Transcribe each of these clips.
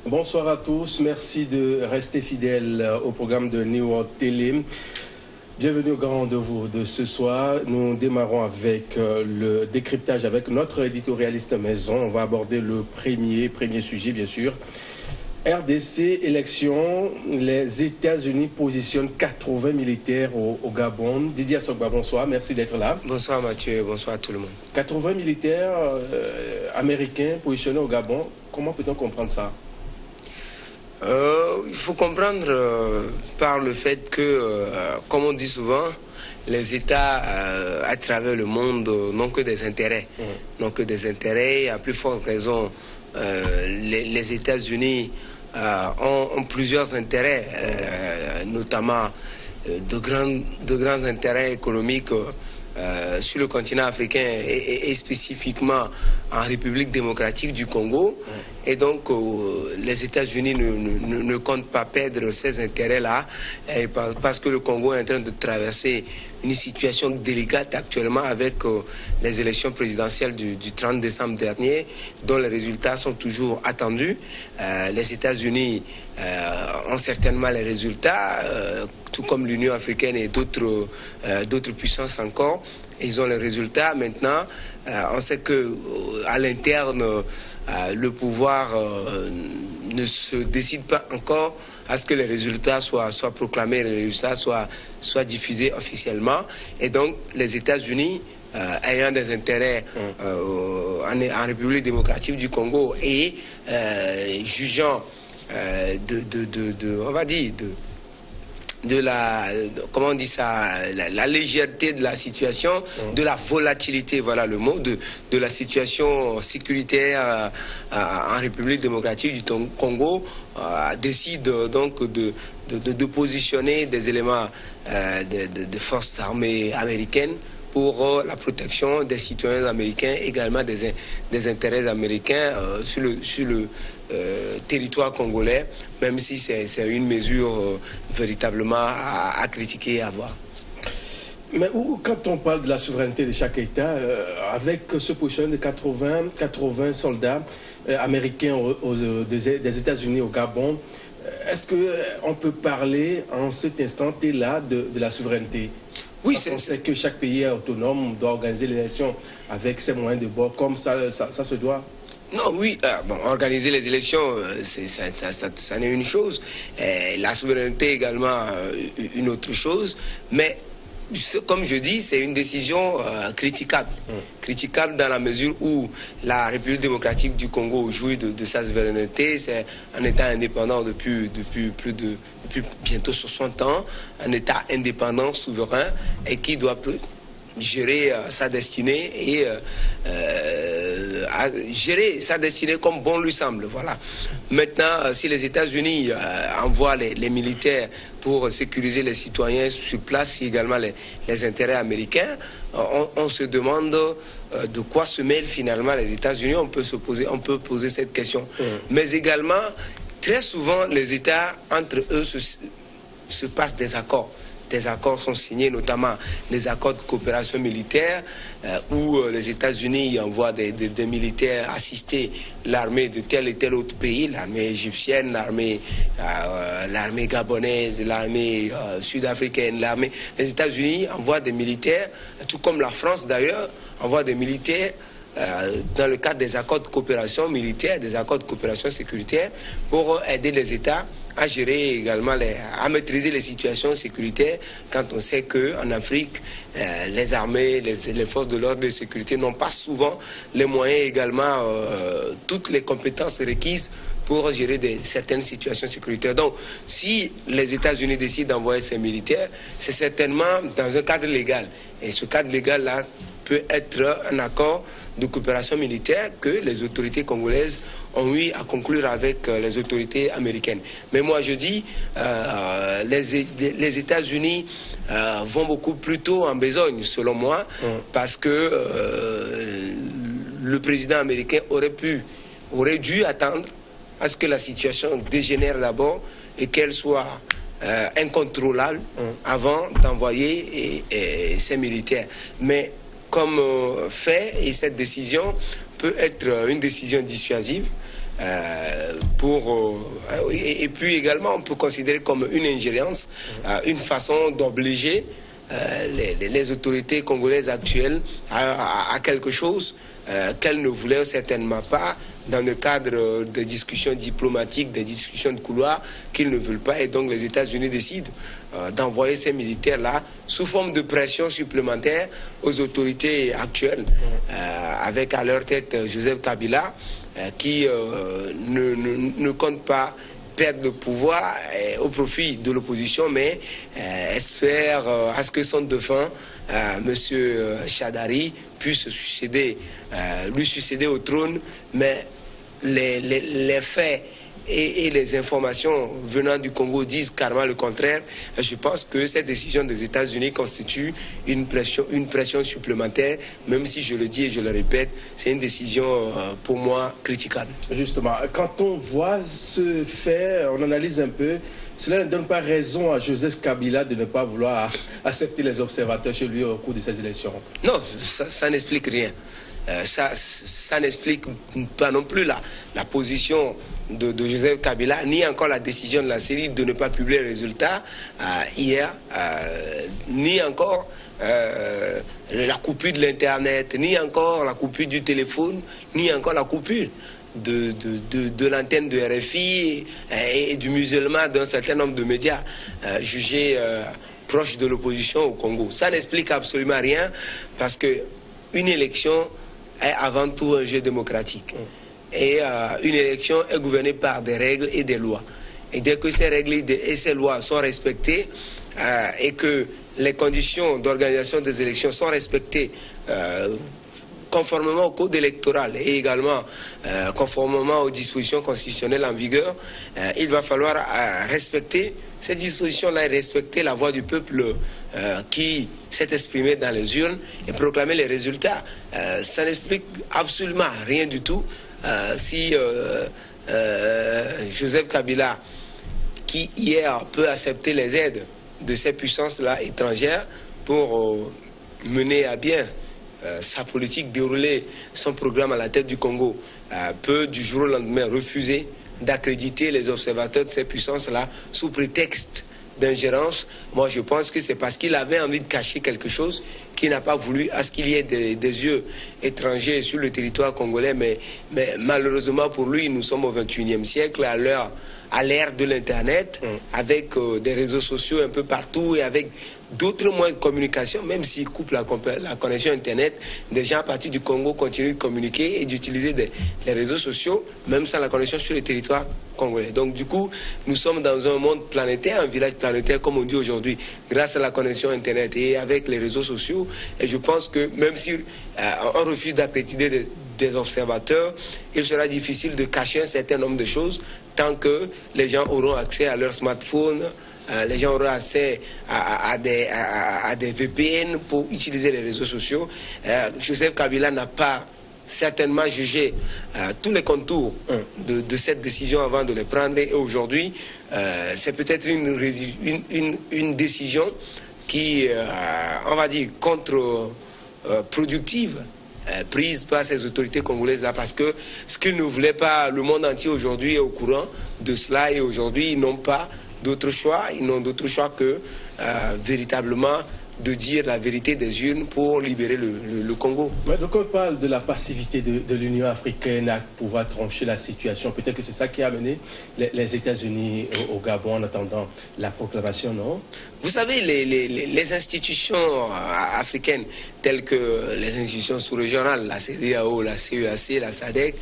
Bonsoir à tous, merci de rester fidèles au programme de New World Télé. Bienvenue au grand rendez-vous de ce soir. Nous démarrons avec le décryptage avec notre éditorialiste maison. On va aborder le premier sujet, bien sûr. RDC, élection, les États-Unis positionnent 80 militaires au Gabon. Didier Assogba, bonsoir, merci d'être là. Bonsoir Mathieu, bonsoir à tout le monde. 80 militaires américains positionnés au Gabon, comment peut-on comprendre ça? Il faut comprendre par le fait que, comme on dit souvent, les États à travers le monde n'ont que des intérêts. N'ont que des intérêts. À plus forte raison, les États-Unis ont plusieurs intérêts, notamment de grands intérêts économiques sur le continent africain et spécifiquement en République démocratique du Congo. Et donc, les États-Unis ne comptent pas perdre ces intérêts-là parce que le Congo est en train de traverser une situation délicate actuellement avec les élections présidentielles du 30 décembre dernier, dont les résultats sont toujours attendus. Les États-Unis ont certainement les résultats, tout comme l'Union africaine et d'autres puissances encore. Ils ont les résultats. Maintenant, on sait que à l'interne, le pouvoir ne se décide pas encore à ce que les résultats soient proclamés, les résultats soient diffusés officiellement. Et donc, les États-Unis, ayant des intérêts en République démocratique du Congo et jugeant on va dire, comment on dit ça, la légèreté de la situation, de la volatilité, voilà le mot, de la situation sécuritaire en République démocratique du Congo, décide donc de positionner des éléments de forces armées américaines pour la protection des citoyens américains, également des intérêts américains sur le territoire congolais, même si c'est une mesure véritablement à critiquer et à voir. Mais quand on parle de la souveraineté de chaque État, avec ce positionnement de 80 soldats américains des États-Unis au Gabon, est-ce qu'on peut parler en cet instant-là de la souveraineté? Oui, c'est que chaque pays est autonome, doit organiser l'élection avec ses moyens de bord, comme ça se doit. Non, oui, organiser les élections, ça n'est une chose. La souveraineté également, une autre chose. Mais, comme je dis, c'est une décision critiquable. Critiquable dans la mesure où la République démocratique du Congo jouit de sa souveraineté. C'est un État indépendant depuis bientôt 60 ans. Un État indépendant, souverain, et qui doit gérer sa destinée et gérer sa destinée comme bon lui semble. Voilà. Maintenant, si les États-Unis envoient les militaires pour sécuriser les citoyens sur place, si également les intérêts américains, on se demande de quoi se mêlent finalement les États-Unis. On peut poser cette question. Mais également, très souvent, les États, entre eux, se passent des accords. Des accords sont signés, notamment des accords de coopération militaire où les États-Unis envoient des militaires assister l'armée de tel et tel autre pays, l'armée égyptienne, l'armée gabonaise, l'armée sud-africaine, Les États-Unis envoient des militaires, tout comme la France d'ailleurs, envoie des militaires dans le cadre des accords de coopération militaire, des accords de coopération sécuritaire, pour aider les États à gérer également, à maîtriser les situations sécuritaires, quand on sait qu'en Afrique, les armées, les forces de l'ordre et de sécurité n'ont pas souvent les moyens également, toutes les compétences requises pour gérer certaines situations sécuritaires. Donc, si les États-Unis décident d'envoyer ces militaires, c'est certainement dans un cadre légal. Et ce cadre légal-là peut être un accord de coopération militaire que les autorités congolaises ont eu à conclure avec les autorités américaines. Mais moi je dis, les États-Unis vont beaucoup plus tôt en besogne, selon moi, parce que le président américain aurait dû attendre à ce que la situation dégénère d'abord et qu'elle soit incontrôlable avant d'envoyer ces militaires. Mais comme fait, et cette décision peut être une décision dissuasive, et puis également, on peut considérer comme une ingérence, une façon d'obliger les autorités congolaises actuelles à quelque chose qu'elles ne voulaient certainement pas dans le cadre de discussions diplomatiques, des discussions de couloir qu'ils ne veulent pas. Et donc les États-Unis décident d'envoyer ces militaires-là sous forme de pression supplémentaire aux autorités actuelles, avec à leur tête Joseph Kabila, qui ne compte pas perdre le pouvoir au profit de l'opposition, mais espère à ce que son défunt, M. Chadari, puisse lui succéder au trône. Mais les faits et les informations venant du Congo disent carrément le contraire. Je pense que cette décision des États-Unis constitue une pression supplémentaire, même si je le dis et je le répète, c'est une décision pour moi critiquable. Justement, quand on voit ce fait, on analyse un peu, cela ne donne pas raison à Joseph Kabila de ne pas vouloir accepter les observateurs chez lui au cours de ces élections. Non, ça n'explique rien. Ça n'explique pas non plus la position de Joseph Kabila, ni encore la décision de la CENI de ne pas publier les résultats hier, ni encore la coupure de l'Internet, ni encore la coupure du téléphone, ni encore la coupure de l'antenne de RFI et du musulman d'un certain nombre de médias jugés proches de l'opposition au Congo. Ça n'explique absolument rien, parce que une élection est avant tout un jeu démocratique. Et une élection est gouvernée par des règles et des lois. Et dès que ces règles et ces lois sont respectées et que les conditions d'organisation des élections sont respectées conformément au code électoral et également conformément aux dispositions constitutionnelles en vigueur, il va falloir respecter ces dispositions-là et respecter la voix du peuple qui s'est exprimé dans les urnes et proclamer les résultats. Ça n'explique absolument rien du tout si Joseph Kabila, qui hier peut accepter les aides de ces puissances-là étrangères pour mener à bien sa politique, dérouler son programme à la tête du Congo, peut du jour au lendemain refuser d'accréditer les observateurs de ces puissances-là sous prétexte d'ingérence. Moi, je pense que c'est parce qu'il avait envie de cacher quelque chose qu'il n'a pas voulu à ce qu'il y ait des yeux étrangers sur le territoire congolais. Mais malheureusement pour lui, nous sommes au XXIe siècle, à l'ère de l'Internet, avec des réseaux sociaux un peu partout et avec d'autres moyens de communication. Même s'ils coupent la connexion Internet, des gens à partir du Congo continuent de communiquer et d'utiliser les réseaux sociaux, même sans la connexion sur le territoire congolais. Donc du coup, nous sommes dans un monde planétaire, un village planétaire comme on dit aujourd'hui, grâce à la connexion Internet et avec les réseaux sociaux. Et je pense que même si on refuse d'accréditer des observateurs, il sera difficile de cacher un certain nombre de choses tant que les gens auront accès à leur smartphone, les gens auront accès à des VPN pour utiliser les réseaux sociaux. Joseph Kabila n'a pas certainement jugé tous les contours de cette décision avant de les prendre. Et aujourd'hui, c'est peut-être une décision qui, on va dire, contre-productive, prise par ces autorités congolaises-là, parce que ce qu'ils ne voulaient pas, le monde entier aujourd'hui est au courant de cela, et aujourd'hui, ils n'ont pas d'autre choix, que véritablement de dire la vérité des urnes pour libérer le Congo. Mais donc on parle de la passivité de l'Union africaine à pouvoir trancher la situation. Peut-être que c'est ça qui a amené les États-Unis au Gabon en attendant la proclamation, non? Vous savez, les institutions africaines, telles que les institutions sous-régionales, la CEDEAO, la CEAC, la SADC,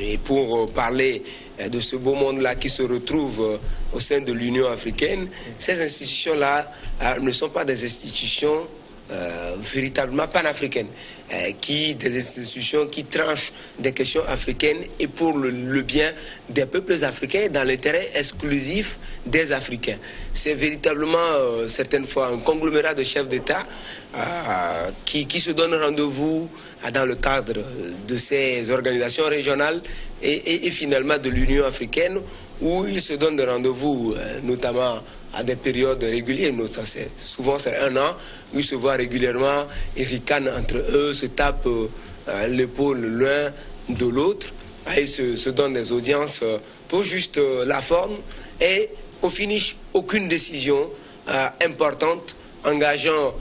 et pour parler de ce beau monde-là qui se retrouve au sein de l'Union africaine, ces institutions-là ne sont pas des institutions véritablement panafricaines, des institutions qui tranchent des questions africaines et pour le bien des peuples africains dans l'intérêt exclusif des Africains. C'est véritablement certaines fois un conglomérat de chefs d'État qui se donnent rendez-vous dans le cadre de ces organisations régionales et finalement de l'Union africaine, où ils se donnent des rendez-vous notamment à des périodes régulières. Souvent c'est un an, où ils se voient régulièrement, ils ricanent entre eux, se tapent l'épaule l'un de l'autre. ils se donnent des audiences pour juste la forme et au finish, aucune décision importante engageant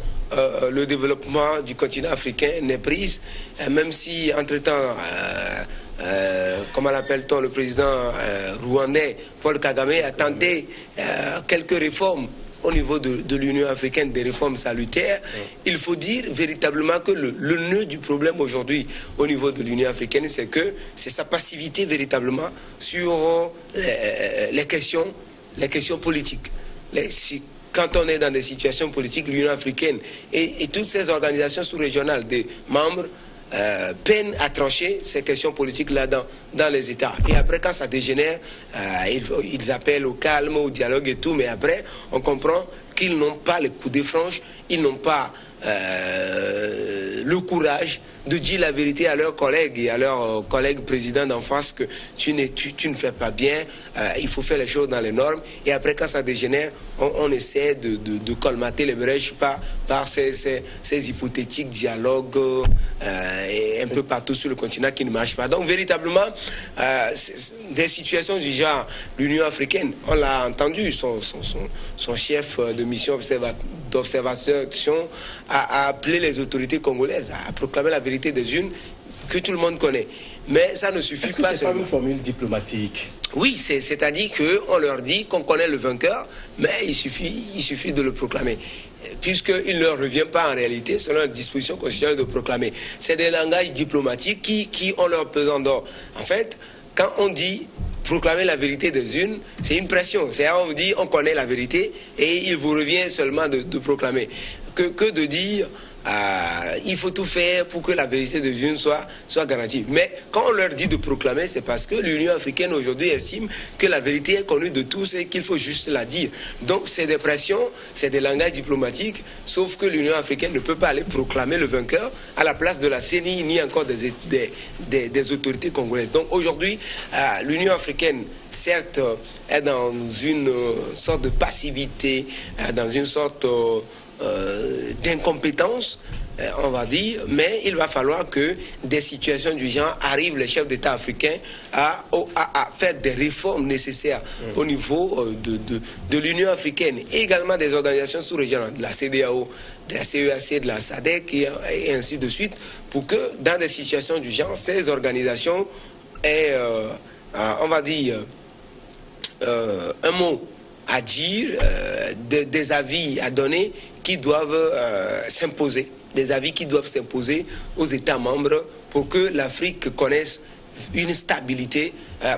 le développement du continent africain n'est prise, même si entre-temps, comment l'appelle-t-on, le président rwandais Paul Kagame a tenté quelques réformes au niveau de l'Union africaine, des réformes salutaires. Il faut dire véritablement que le nœud du problème aujourd'hui au niveau de l'Union africaine, c'est sa passivité véritablement sur les questions politiques. Quand on est dans des situations politiques, l'Union africaine et toutes ces organisations sous-régionales des membres peinent à trancher ces questions politiques-là dans les États. Et après, quand ça dégénère, ils appellent au calme, au dialogue et tout, mais après, on comprend qu'ils n'ont pas les coups de franche, ils n'ont pas le courage de dire la vérité à leurs collègues et à leurs collègues présidents d'en face que tu ne fais pas bien, il faut faire les choses dans les normes. Et après, quand ça dégénère, on essaie de colmater les brèches par ces hypothétiques dialogues un peu partout sur le continent qui ne marchent pas. Donc, véritablement, des situations du genre, l'Union africaine, on l'a entendu, son chef de mission d'observation a appelé les autorités congolaises à proclamer la vérité des unes que tout le monde connaît. Mais ça ne suffit pas. Est-ce que c'est pas une formule diplomatique? Oui, c'est-à-dire qu'on leur dit qu'on connaît le vainqueur, mais il suffit de le proclamer. Puisqu'il ne leur revient pas en réalité, selon la disposition constitutionnelle, de proclamer. C'est des langages diplomatiques qui ont leur pesant d'or. En fait, quand on dit proclamer la vérité des unes, c'est une pression. C'est-à-dire on vous dit on connaît la vérité et il vous revient seulement de proclamer. Que de dire il faut tout faire pour que la vérité des unes soit garantie. Mais quand on leur dit de proclamer, c'est parce que l'Union africaine aujourd'hui estime que la vérité est connue de tous et qu'il faut juste la dire. Donc c'est des pressions, c'est des langages diplomatiques, sauf que l'Union africaine ne peut pas aller proclamer le vainqueur à la place de la CENI ni encore des autorités congolaises. Donc aujourd'hui, l'Union africaine, certes, est dans une sorte de passivité, dans une sorte d'incompétence, on va dire, mais il va falloir que des situations du genre arrivent les chefs d'État africains à faire des réformes nécessaires au niveau de l'Union africaine et également des organisations sous-régionales, de la CEDEAO, de la CEAC, de la SADC et ainsi de suite, pour que dans des situations du genre, ces organisations aient, on va dire, un mot à dire, des avis à donner qui doivent s'imposer, des avis qui doivent s'imposer aux États membres pour que l'Afrique connaisse une stabilité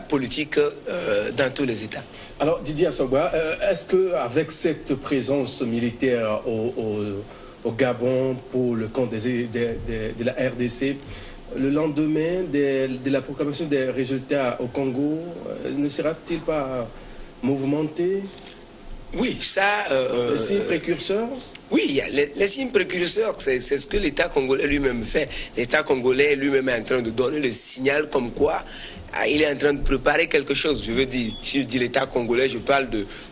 politique dans tous les États. Alors Didier Assogba, est-ce qu'avec cette présence militaire au Gabon pour le compte de la RDC, le lendemain de la proclamation des résultats au Congo, ne sera-t-il pas mouvementé? Oui, ça... les signes précurseurs? Oui, les signes précurseurs, c'est ce que l'État congolais lui-même fait. L'État congolais lui-même est en train de donner le signal comme quoi il est en train de préparer quelque chose. Je veux dire, si je dis l'État congolais, je parle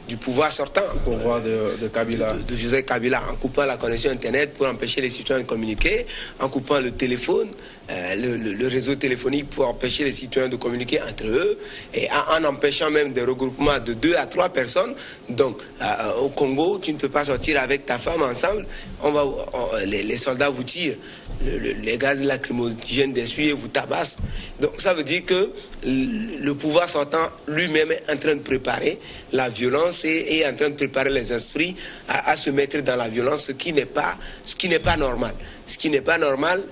du pouvoir sortant. Le pouvoir de Kabila. De Joseph Kabila, en coupant la connexion Internet pour empêcher les citoyens de communiquer, en coupant le téléphone, le réseau téléphonique pour empêcher les citoyens de communiquer entre eux, et en empêchant même des regroupements de 2 à 3 personnes. Donc, au Congo, tu ne peux pas sortir avec ta femme ensemble. Les soldats vous tirent, les gaz lacrymogènes d'essuie vous tabassent. Donc, ça veut dire que le pouvoir sortant lui-même est en train de préparer la violence et en train de préparer les esprits à se mettre dans la violence, ce qui n'est pas normal. Ce qui n'est pas normal.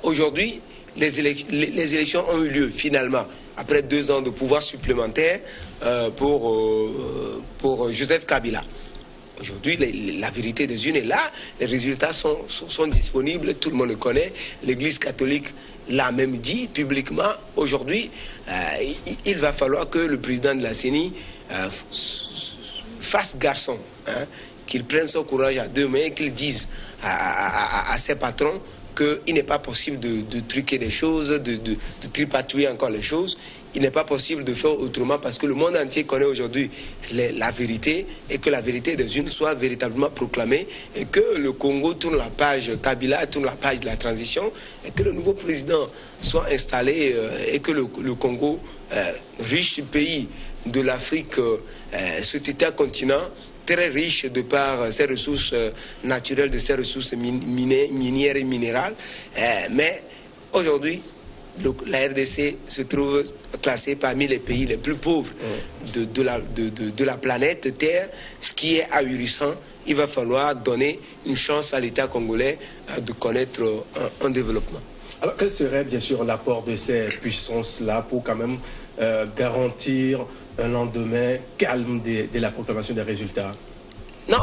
Aujourd'hui, les élections ont eu lieu finalement après 2 ans de pouvoir supplémentaire pour Joseph Kabila. Aujourd'hui, la vérité des unes est là, les résultats sont disponibles, tout le monde le connaît. L'Église catholique l'a même dit publiquement. Aujourd'hui, il va falloir que le président de la CENI fasse garçon, qu'il prenne son courage à 2 mains, qu'il dise à ses patrons qu'il n'est pas possible de truquer des choses, de tripatouiller encore les choses. il n'est pas possible de faire autrement parce que le monde entier connaît aujourd'hui la vérité et que la vérité des unes soit véritablement proclamée et que le Congo tourne la page, Kabila tourne la page de la transition et que le nouveau président soit installé et que le Congo, riche pays de l'Afrique, cet État continent, très riche de par ses ressources naturelles, de ses ressources minières et minérales. Mais aujourd'hui, la RDC se trouve classée parmi les pays les plus pauvres de la planète Terre, ce qui est ahurissant. Il va falloir donner une chance à l'État congolais de connaître un développement. Alors, quel serait bien sûr l'apport de ces puissances-là pour quand même garantir un lendemain calme de la proclamation des résultats? Non,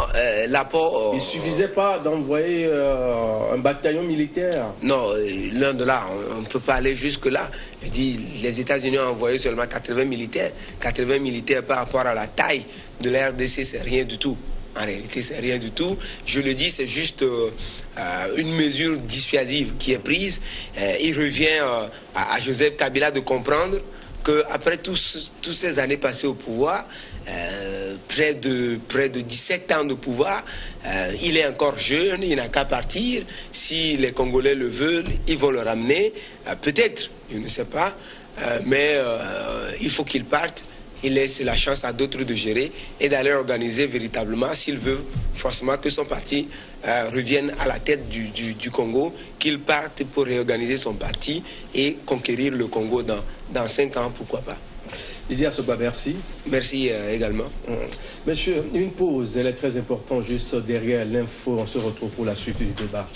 l'apport... Il ne suffisait pas d'envoyer un bataillon militaire? Non, l'un de là, on ne peut pas aller jusque-là. Je dis, les États-Unis ont envoyé seulement 80 militaires. 80 militaires par rapport à la taille de la RDC, c'est rien du tout. En réalité, c'est rien du tout. Je le dis, c'est juste une mesure dissuasive qui est prise. Il revient à Joseph Kabila de comprendre qu'après toutes ces années passées au pouvoir, près de 17 ans de pouvoir, il est encore jeune, il n'a qu'à partir. Si les Congolais le veulent, ils vont le ramener. Peut-être, je ne sais pas, mais il faut qu'il parte. Il laisse la chance à d'autres de gérer et d'aller organiser véritablement, s'il veut forcément que son parti revienne à la tête du Congo, qu'il parte pour réorganiser son parti et conquérir le Congo dans 5 ans, pourquoi pas. Didier Assogba, merci. Merci également. Monsieur, une pause, elle est très importante, juste derrière l'info, on se retrouve pour la suite du débat.